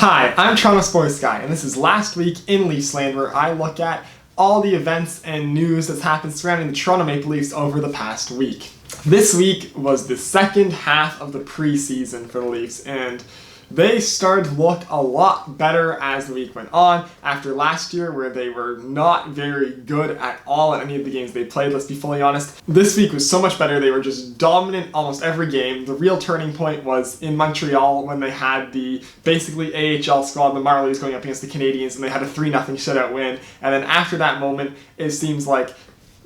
Hi, I'm Toronto Sports Guy, and this is Last Week in Leafsland, where I look at all the events and news that's happened surrounding the Toronto Maple Leafs over the past week. This week was the second half of the preseason for the Leafs, and they started to look a lot better as the week went on after last year, where they were not very good at all in any of the games they played, let's be fully honest. This week was so much better. They were just dominant almost every game. The real turning point was in Montreal when they had the basically AHL squad, the Marlies, going up against the Canadiens, and they had a 3-0 shutout win. And then after that moment, it seems like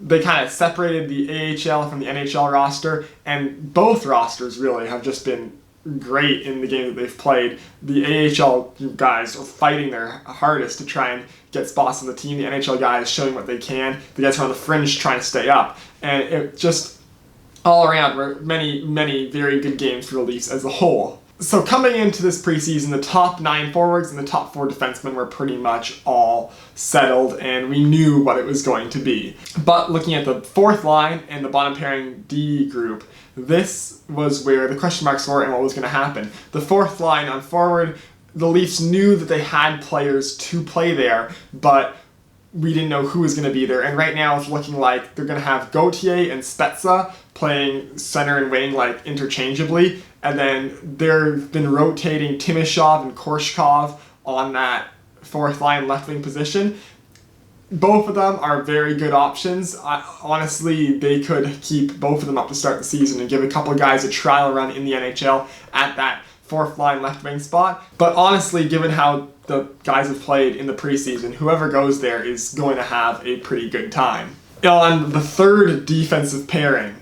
they kind of separated the AHL from the NHL roster, and both rosters really have just been great in the game that they've played. The AHL guys are fighting their hardest to try and get spots on the team. The NHL guys showing what they can. The guys who are on the fringe trying to stay up. And it just, all around, were many very good games for the Leafs as a whole. So coming into this preseason, the top 9 forwards and the top 4 defensemen were pretty much all settled, and we knew what it was going to be. But looking at the fourth line and the bottom pairing D group, this was where the question marks were and what was going to happen. The fourth line on forward, the Leafs knew that they had players to play there, but we didn't know who was going to be there. And right now it's looking like they're going to have Gauthier and Spezza playing center and wing like interchangeably. And then they've been rotating Timashov and Korshkov on that fourth line left wing position. Both of them are very good options. Honestly, they could keep both of them up to start the season and give a couple of guys a trial run in the NHL at that fourth line left wing spot. But honestly, given how the guys have played in the preseason, whoever goes there is going to have a pretty good time. On the third defensive pairing,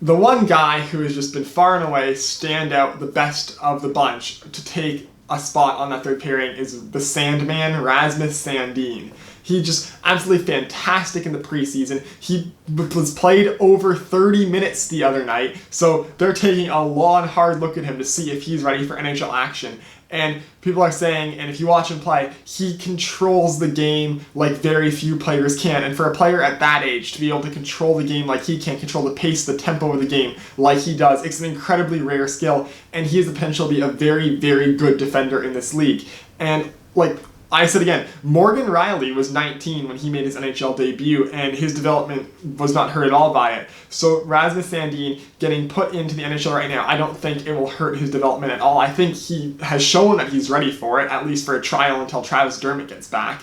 the one guy who has just been far and away stand out the best of the bunch to take a spot on that third pairing is the Sandman, Rasmus Sandin. He just absolutely fantastic in the preseason. He was played over 30 minutes the other night, so they're taking a long, hard look at him to see if he's ready for NHL action. And people are saying, and if you watch him play, he controls the game like very few players can. And for a player at that age to be able to control the game like he can, control the pace, the tempo of the game like he does, it's an incredibly rare skill. And he has the potential to be a very, very good defender in this league. And like I said again, Morgan Rielly was 19 when he made his NHL debut, and his development was not hurt at all by it. So Rasmus Sandin getting put into the NHL right now, I don't think it will hurt his development at all. I think he has shown that he's ready for it, at least for a trial until Travis Dermott gets back.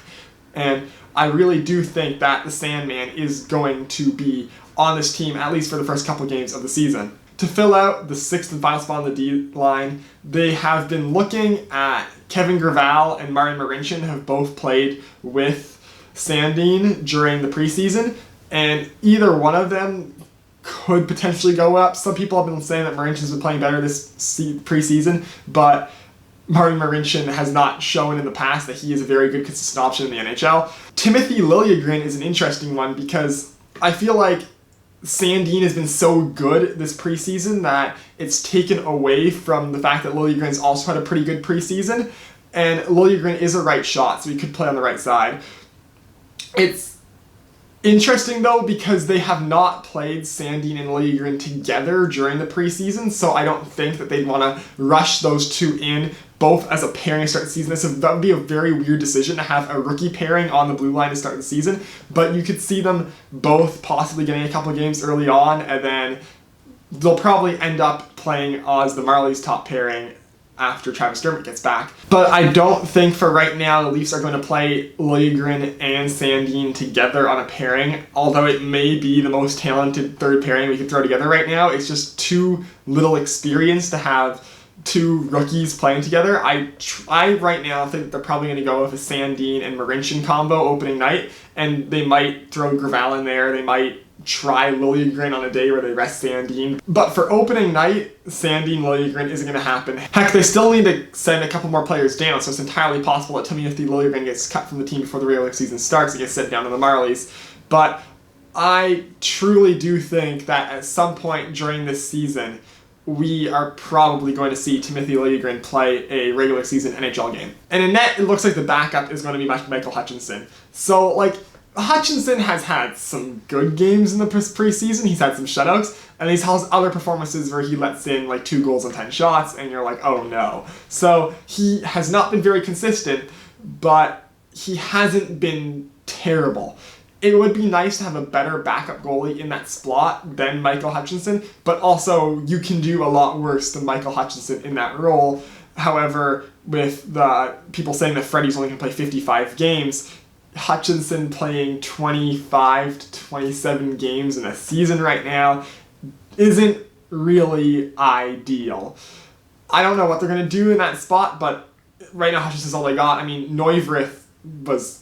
And I really do think that the Sandman is going to be on this team, at least for the first couple games of the season. To fill out the 6th and final spot on the D line, they have been looking at Kevin Gravel and Martin Marincin have both played with Sandin during the preseason, and either one of them could potentially go up. Some people have been saying that Marincin's been playing better this preseason, but Martin Marincin has not shown in the past that he is a very good consistent option in the NHL. Timothy Liljegren is an interesting one because I feel like Sandin has been so good this preseason that it's taken away from the fact that Liljegren's also had a pretty good preseason, and Liljegren is a right shot, so he could play on the right side. It's interesting though because they have not played Sandin and Liljegren together during the preseason, so I don't think that they'd want to rush those two in both as a pairing to start the season. That would be a very weird decision to have a rookie pairing on the blue line to start the season, but you could see them both possibly getting a couple of games early on, and then they'll probably end up playing as the Marlies top pairing after Travis Dermott gets back. But I don't think for right now the Leafs are going to play Liljegren and Sandin together on a pairing, although it may be the most talented third pairing we could throw together right now. It's just too little experience to have two rookies playing together. I right now think they're probably going to go with a Sandin and Marincin combo opening night, and they might throw Gravel in there. They might try Liljegren on a day where they rest Sandin. But for opening night, Sandin Liljegren isn't going to happen. Heck, they still need to send a couple more players down, so it's entirely possible that Timothy Liljegren gets cut from the team before the regular season starts and gets sent down to the Marlies. But I truly do think that at some point during this season, we are probably going to see Timothy Liljegren play a regular season NHL game. And in net, it looks like the backup is going to be Michael Hutchinson. So, like, Hutchinson has had some good games in the preseason. He's had some shutouts, and he's has other performances where he lets in like 2 goals and 10 shots, and you're like, oh no. So he has not been very consistent, but he hasn't been terrible. It would be nice to have a better backup goalie in that slot than Michael Hutchinson, but also you can do a lot worse than Michael Hutchinson in that role. However, with the people saying that Freddie's only going to play 55 games, Hutchinson playing 25 to 27 games in a season right now isn't really ideal. I don't know what they're going to do in that spot, but right now Hutchinson's all they got. I mean, Neuwirth was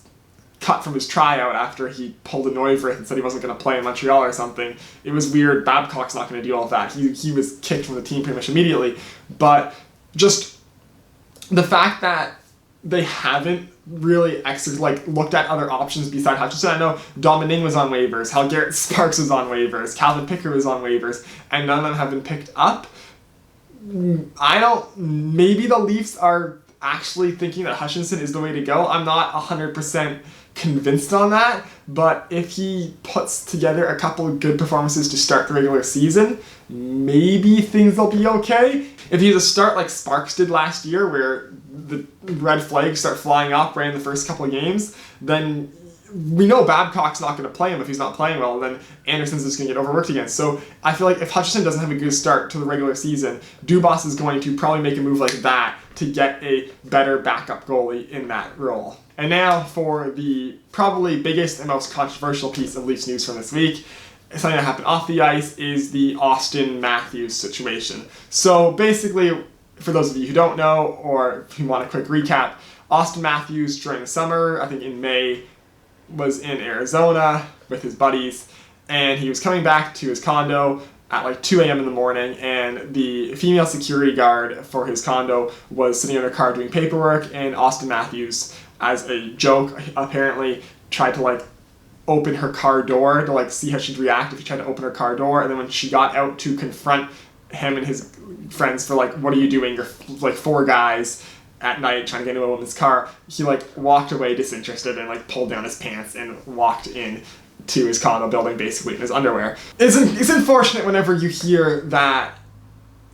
cut from his tryout after he pulled a Neuwirth and said he wasn't going to play in Montreal or something. It was weird. Babcock's not going to do all of that. He was kicked from the team pretty much immediately. But just the fact that they haven't really looked at other options beside Hutchinson. I know Dominic was on waivers, Hal Garrett Sparks was on waivers, Calvin Picker was on waivers, and none of them have been picked up. Maybe the Leafs are actually thinking that Hutchinson is the way to go. I'm not 100% convinced on that, but if he puts together a couple of good performances to start the regular season, maybe things will be okay. If he has a start like Sparks did last year, where the red flags start flying up right in the first couple of games, then we know Babcock's not going to play him if he's not playing well, and then Anderson's just going to get overworked again. So I feel like if Hutchinson doesn't have a good start to the regular season, Dubas is going to probably make a move like that to get a better backup goalie in that role. And now for the probably biggest and most controversial piece of Leafs news from this week. Something that happened off the ice is the Auston Matthews situation. So basically, for those of you who don't know, or if you want a quick recap, Auston Matthews during the summer, I think in May, was in Arizona with his buddies, and he was coming back to his condo at like 2 a.m. in the morning, and the female security guard for his condo was sitting in her car doing paperwork, and Auston Matthews, as a joke, apparently tried to open her car door to see how she'd react if he tried to open her car door, and then when she got out to confront him and his friends for what are you doing? You're 4 guys at night trying to get into a woman's car. He walked away disinterested and pulled down his pants and walked in to his condo building basically in his underwear. It's unfortunate whenever you hear that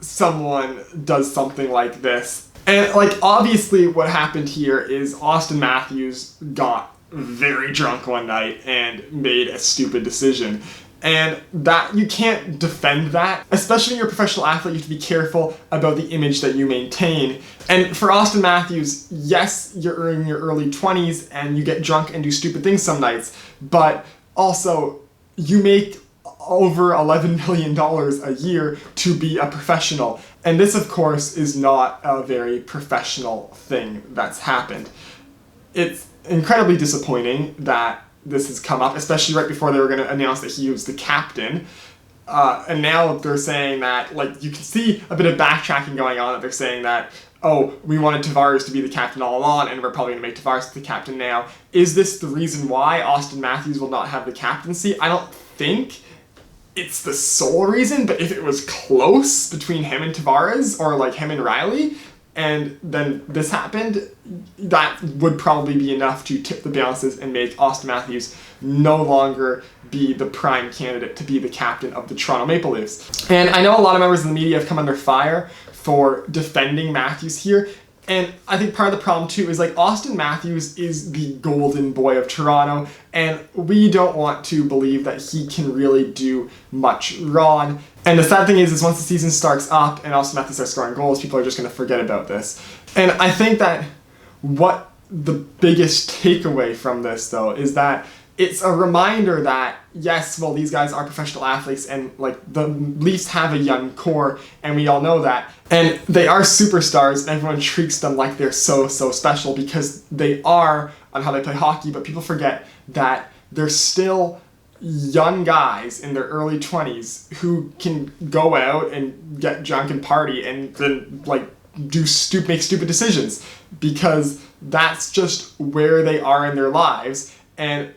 someone does something like this. And obviously what happened here is Auston Matthews got very drunk one night and made a stupid decision. And that you can't defend that, especially when you're a professional athlete. You have to be careful about the image that you maintain. And for Auston Matthews, yes, you're in your early 20s and you get drunk and do stupid things some nights, but also you make over $11 million a year to be a professional. And this, of course, is not a very professional thing that's happened. It's incredibly disappointing that this has come up, especially right before they were going to announce that he was the captain. And now they're saying that, you can see a bit of backtracking going on, that they're saying that, oh, we wanted Tavares to be the captain all along, and we're probably going to make Tavares the captain now. Is this the reason why Auston Matthews will not have the captaincy? I don't think it's the sole reason, but if it was close between him and Tavares, or him and Riley, and then this happened, that would probably be enough to tip the balances and make Auston Matthews no longer be the prime candidate to be the captain of the Toronto Maple Leafs. And I know a lot of members of the media have come under fire for defending Matthews here, and I think part of the problem too is Auston Matthews is the golden boy of Toronto, and we don't want to believe that he can really do much wrong. And the sad thing is once the season starts up and Auston Matthews starts scoring goals, people are just going to forget about this. And I think that what the biggest takeaway from this, though, is that it's a reminder that, yes, well, these guys are professional athletes, and the Leafs have a young core, and we all know that. And they are superstars, and everyone treats them like they're so special because they are on how they play hockey, but people forget that they're still young guys in their early 20s who can go out and get drunk and party and then make stupid decisions, because that's just where they are in their lives. And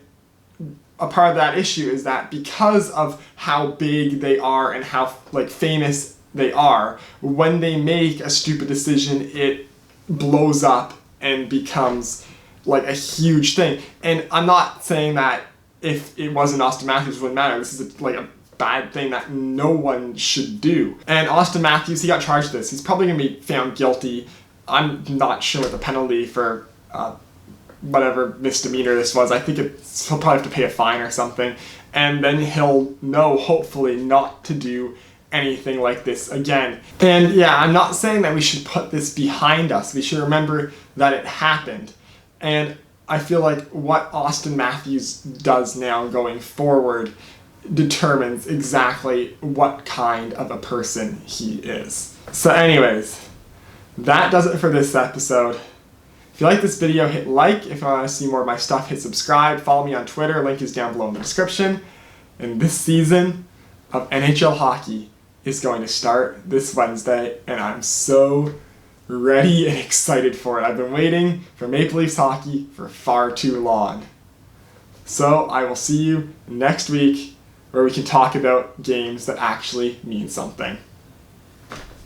a part of that issue is that because of how big they are and how famous they are, when they make a stupid decision, it blows up and becomes a huge thing. And I'm not saying that if it wasn't Auston Matthews, it wouldn't matter. This is like a bad thing that no one should do. And Auston Matthews, he got charged with this. He's probably going to be found guilty. I'm not sure what the penalty for whatever misdemeanor this was. I think he'll probably have to pay a fine or something. And then he'll know, hopefully, not to do anything like this again. And yeah, I'm not saying that we should put this behind us. We should remember that it happened. And I feel like what Auston Matthews does now going forward determines exactly what kind of a person he is. So anyways, that does it for this episode. If you like this video, hit like. If you want to see more of my stuff, hit subscribe. Follow me on Twitter. Link is down below in the description. And this season of NHL hockey is going to start this Wednesday, and I'm so ready and excited for it. I've been waiting for Maple Leafs hockey for far too long. So I will see you next week, where we can talk about games that actually mean something.